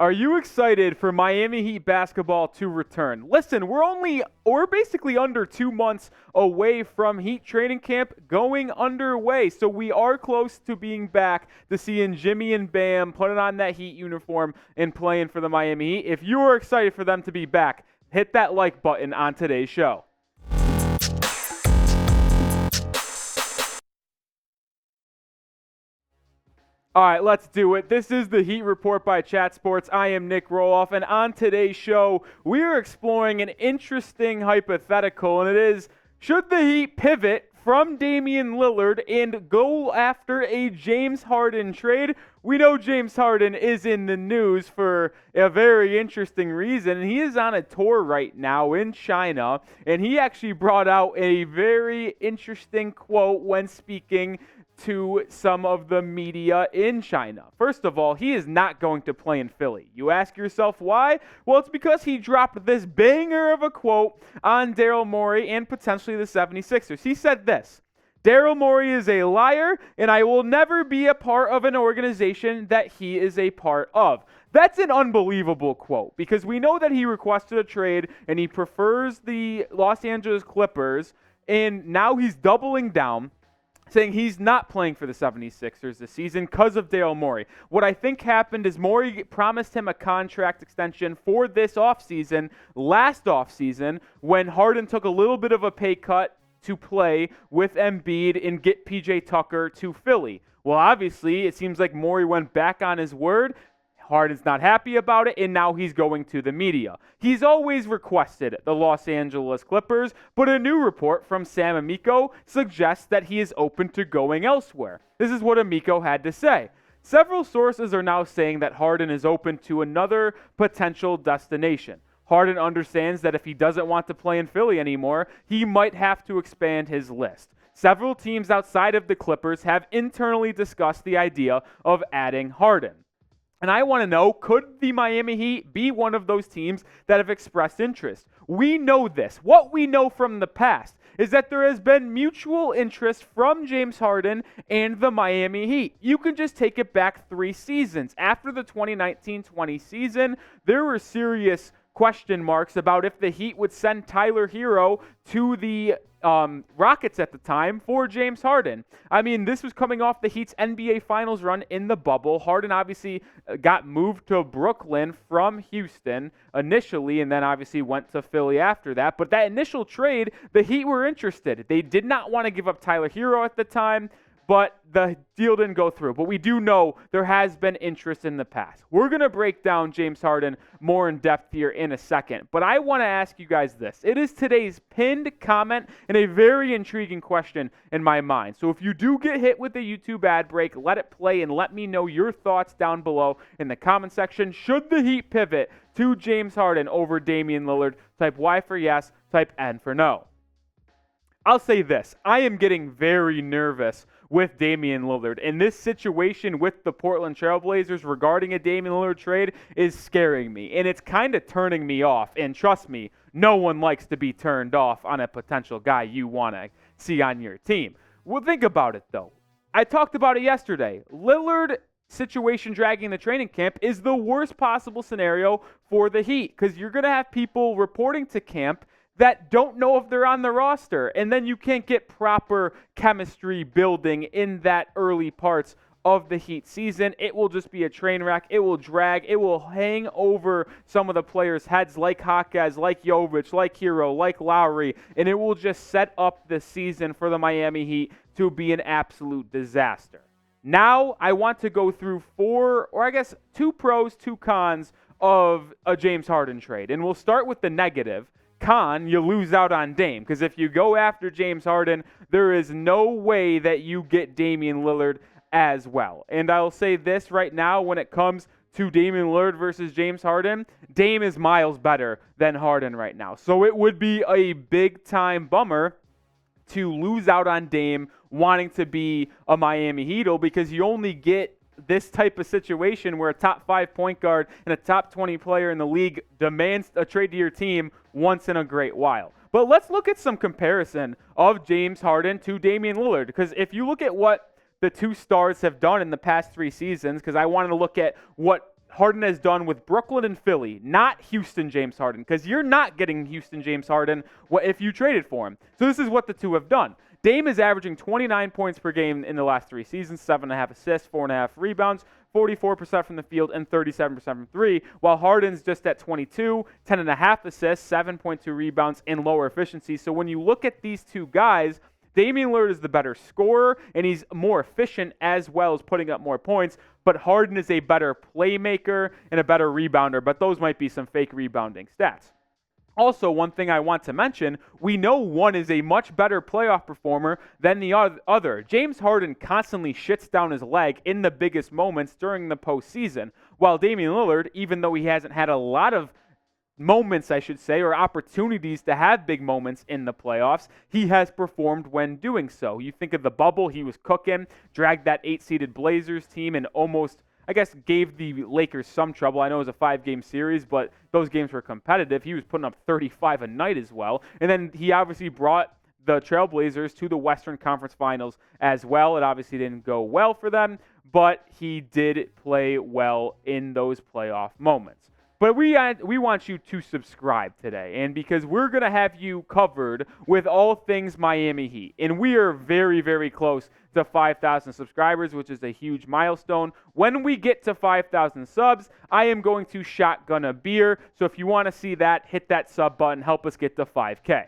Are you excited for Miami Heat basketball to return? Listen, we're basically under 2 months away from Heat training camp going underway. So we are close to being back to seeing Jimmy and Bam putting on that Heat uniform and playing for the Miami Heat. If you are excited for them to be back, hit that like button on today's show. All right, let's do it. This is the Heat Report by Chat Sports. I am Nic Rohloff, and on today's show, we are exploring an interesting hypothetical, and it is, should the Heat pivot from Damian Lillard and go after a James Harden trade? We know James Harden is in the news for a very interesting reason, and he is on a tour right now in China, and he actually brought out a very interesting quote when speaking to some of the media in China. First of all, he is not going to play in Philly. You ask yourself why? Well, it's because he dropped this banger of a quote on Daryl Morey and potentially the 76ers. He said this: Daryl Morey is a liar, and I will never be a part of an organization that he is a part of. That's an unbelievable quote because we know that he requested a trade and he prefers the Los Angeles Clippers, and now he's doubling down, saying he's not playing for the 76ers this season because of Daryl Morey. What I think happened is Morey promised him a contract extension for this offseason, last offseason, when Harden took a little bit of a pay cut to play with Embiid and get PJ Tucker to Philly. Well, obviously, it seems like Morey went back on his word. Harden's not happy about it, and now he's going to the media. He's always requested the Los Angeles Clippers, but a new report from Sam Amico suggests that he is open to going elsewhere. This is what Amico had to say. Several sources are now saying that Harden is open to another potential destination. Harden understands that if he doesn't want to play in Philly anymore, he might have to expand his list. Several teams outside of the Clippers have internally discussed the idea of adding Harden. And I want to know, could the Miami Heat be one of those teams that have expressed interest? We know this. What we know from the past is that there has been mutual interest from James Harden and the Miami Heat. You can just take it back 3 seasons. After the 2019-20 season, there were serious question marks about if the Heat would send Tyler Hero to the Rockets at the time for James Harden. I mean, this was coming off the Heat's NBA Finals run in the bubble. Harden obviously got moved to Brooklyn from Houston initially, and then obviously went to Philly after that. But that initial trade, the Heat were interested. They did not want to give up Tyler Hero at the time, but the deal didn't go through. But we do know there has been interest in the past. We're going to break down James Harden more in depth here in a second. But I want to ask you guys this. It is today's pinned comment and a very intriguing question in my mind. So if you do get hit with a YouTube ad break, let it play and let me know your thoughts down below in the comment section. Should the Heat pivot to James Harden over Damian Lillard? Type Y for yes, type N for no. I'll say this. I am getting very nervous with Damian Lillard. And this situation with the Portland Trail Blazers regarding a Damian Lillard trade is scaring me. And it's kind of turning me off. And trust me, no one likes to be turned off on a potential guy you want to see on your team. Well, think about it, though. I talked about it yesterday. Lillard situation dragging the training camp is the worst possible scenario for the Heat because you're going to have people reporting to camp that don't know if they're on the roster, and then you can't get proper chemistry building in that early parts of the Heat season. It will just be a train wreck. It will drag. It will hang over some of the players' heads like Hawkes, like Jovic, like Hero, like Lowry, and it will just set up the season for the Miami Heat to be an absolute disaster. Now, I want to go through 2 pros, 2 cons of a James Harden trade, and we'll start with the negative. Con, you lose out on Dame, because if you go after James Harden, there is no way that you get Damian Lillard as well. And I'll say this right now, when it comes to Damian Lillard versus James Harden, Dame is miles better than Harden right now. So it would be a big-time bummer to lose out on Dame wanting to be a Miami Heat, because you only get this type of situation where a top 5 point guard and a top 20 player in the league demands a trade to your team once in a great while. But let's look at some comparison of James Harden to Damian Lillard, because if you look at what the 2 stars have done in the past 3 seasons, because I wanted to look at what Harden has done with Brooklyn and Philly, not Houston James Harden, because you're not getting Houston James Harden if you traded for him. So this is what the two have done. Dame is averaging 29 points per game in the last 3 seasons, 7.5 assists, 4.5 rebounds, 44% from the field, and 37% from three, while Harden's just at 22, 10.5 assists, 7.2 rebounds, and lower efficiency. So when you look at these two guys, Damian Lillard is the better scorer, and he's more efficient as well as putting up more points, but Harden is a better playmaker and a better rebounder, but those might be some fake rebounding stats. Also, one thing I want to mention, we know one is a much better playoff performer than the other. James Harden constantly shits down his leg in the biggest moments during the postseason, while Damian Lillard, even though he hasn't had a lot of moments, I should say, or opportunities to have big moments in the playoffs, he has performed when doing so. You think of the bubble, he was cooking, dragged that 8-seeded Blazers team and almost, I guess, gave the Lakers some trouble. I know it was a 5-game series, but those games were competitive. He was putting up 35 a night as well. And then he obviously brought the Trailblazers to the Western Conference Finals as well. It obviously didn't go well for them, but he did play well in those playoff moments. But we want you to subscribe today, and because we're going to have you covered with all things Miami Heat. And we are very, very close to 5,000 subscribers, which is a huge milestone. When we get to 5,000 subs, I am going to shotgun a beer. So if you want to see that, hit that sub button. Help us get to 5K.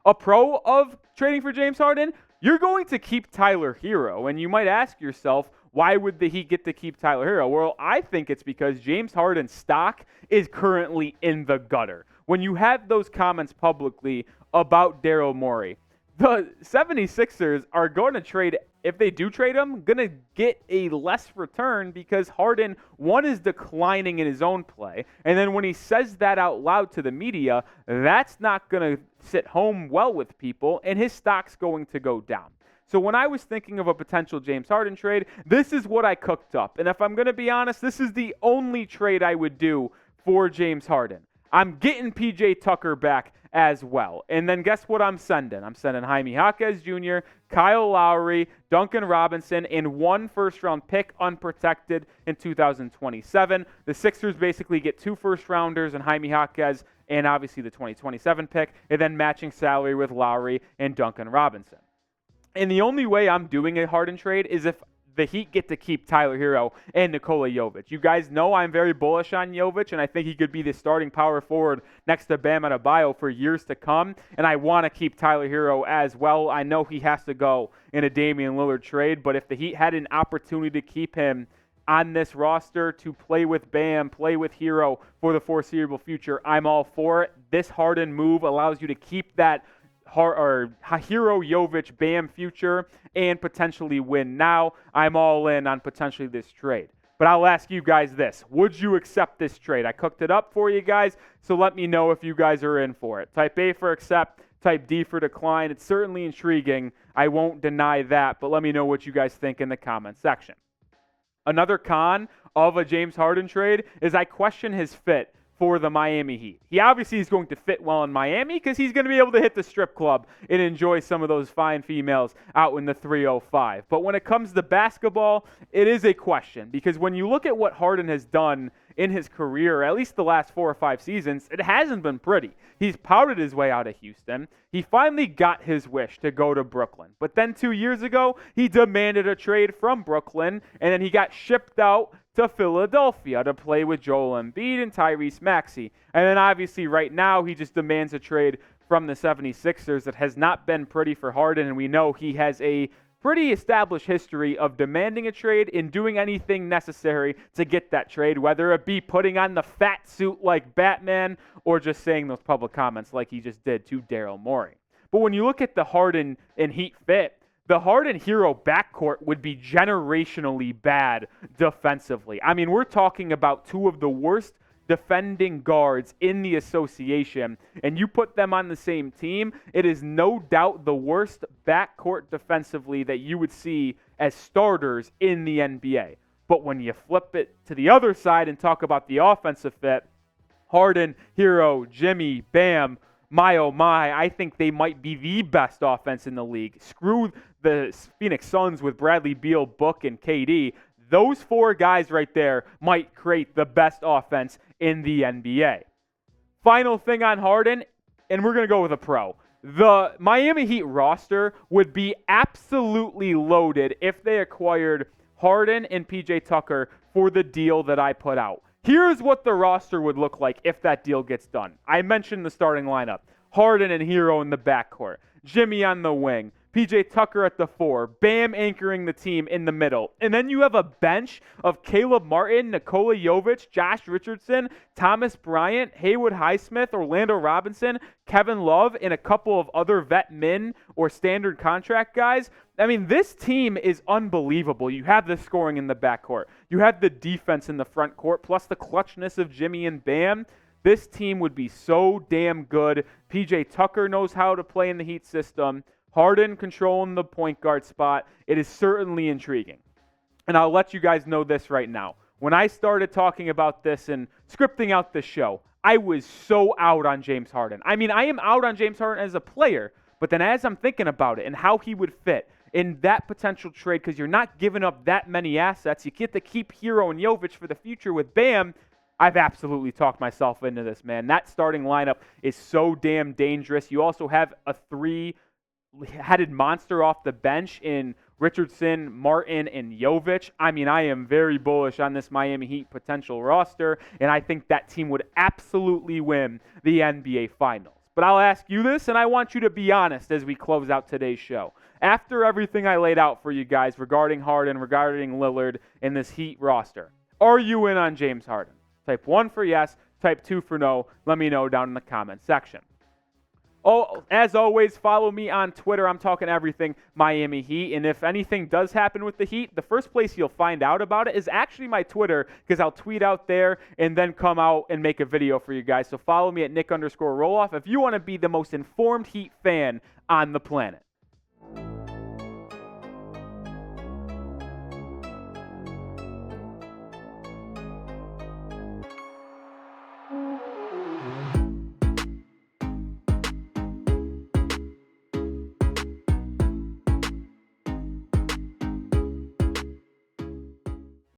A pro of trading for James Harden? You're going to keep Tyler Hero, and you might ask yourself, why would the Heat get to keep Tyler Hero? Well, I think it's because James Harden's stock is currently in the gutter. When you have those comments publicly about Daryl Morey, the 76ers are going to trade, if they do trade him, going to get a less return because Harden, one, is declining in his own play. And then when he says that out loud to the media, that's not going to sit home well with people, and his stock's going to go down. So when I was thinking of a potential James Harden trade, this is what I cooked up. And if I'm going to be honest, this is the only trade I would do for James Harden. I'm getting PJ Tucker back as well. And then guess what I'm sending? I'm sending Jaime Jaquez Jr., Kyle Lowry, Duncan Robinson, and 1 first-round pick unprotected in 2027. The Sixers basically get 2 first-rounders and Jaime Jaquez and obviously the 2027 pick, and then matching salary with Lowry and Duncan Robinson. And the only way I'm doing a Harden trade is if the Heat get to keep Tyler Hero and Nikola Jovic. You guys know I'm very bullish on Jovic, and I think he could be the starting power forward next to Bam Adebayo for years to come, and I want to keep Tyler Hero as well. I know he has to go in a Damian Lillard trade, but if the Heat had an opportunity to keep him on this roster to play with Bam, play with Hero for the foreseeable future, I'm all for it. This Harden move allows you to keep that Hero, Jovic, Bam future and potentially win now. I'm all in on potentially this trade. But I'll ask you guys this. Would you accept this trade? I cooked it up for you guys, so let me know if you guys are in for it. Type A for accept, type D for decline. It's certainly intriguing. I won't deny that, but let me know what you guys think in the comment section. Another con of a James Harden trade is I question his fit for the Miami Heat. He obviously is going to fit well in Miami because he's going to be able to hit the strip club and enjoy some of those fine females out in the 305. But when it comes to basketball, it is a question because when you look at what Harden has done in his career, at least the last 4 or 5 seasons, it hasn't been pretty. He's pouted his way out of Houston. He finally got his wish to go to Brooklyn. But then 2 years ago, he demanded a trade from Brooklyn, and then he got shipped out to Philadelphia to play with Joel Embiid and Tyrese Maxey. And then obviously right now, he just demands a trade from the 76ers that has not been pretty for Harden, and we know he has a pretty established history of demanding a trade and doing anything necessary to get that trade, whether it be putting on the fat suit like Batman or just saying those public comments like he just did to Daryl Morey. But when you look at the Harden and Heat fit, the Harden Hero backcourt would be generationally bad defensively. I mean, we're talking about 2 of the worst defending guards in the association, and you put them on the same team, it is no doubt the worst backcourt defensively that you would see as starters in the NBA. But when you flip it to the other side and talk about the offensive fit, Harden, Hero, Jimmy, Bam, my oh my, I think they might be the best offense in the league. Screw the Phoenix Suns with Bradley Beal, Book, and KD. those 4 guys right there might create the best offense in the NBA. Final thing on Harden, and we're going to go with a pro. The Miami Heat roster would be absolutely loaded if they acquired Harden and PJ Tucker for the deal that I put out. Here's what the roster would look like if that deal gets done. I mentioned the starting lineup. Harden and Hero in the backcourt. Jimmy on the wing. PJ Tucker at the 4. Bam anchoring the team in the middle. And then you have a bench of Caleb Martin, Nikola Jovic, Josh Richardson, Thomas Bryant, Haywood Highsmith, Orlando Robinson, Kevin Love, and a couple of other vet min or standard contract guys. I mean, this team is unbelievable. You have the scoring in the backcourt. You have the defense in the front court, plus the clutchness of Jimmy and Bam. This team would be so damn good. PJ Tucker knows how to play in the Heat system. Harden controlling the point guard spot. It is certainly intriguing. And I'll let you guys know this right now. When I started talking about this and scripting out this show, I was so out on James Harden. I mean, I am out on James Harden as a player, but then as I'm thinking about it and how he would fit in that potential trade, because you're not giving up that many assets, you get to keep Hero and Jovic for the future with Bam. I've absolutely talked myself into this, man. That starting lineup is so damn dangerous. You also have a 3-headed monster off the bench in Richardson, Martin, and Jovic. I mean, I am very bullish on this Miami Heat potential roster, and I think that team would absolutely win the NBA Finals. But I'll ask you this, and I want you to be honest as we close out today's show. After everything I laid out for you guys regarding Harden, regarding Lillard, and this Heat roster, are you in on James Harden? Type 1 for yes, type 2 for no. Let me know down in the comment section. Oh, as always, follow me on Twitter. I'm talking everything Miami Heat. And if anything does happen with the Heat, the first place you'll find out about it is actually my Twitter, because I'll tweet out there and then come out and make a video for you guys. So follow me at Nic_Rohloff if you want to be the most informed Heat fan on the planet.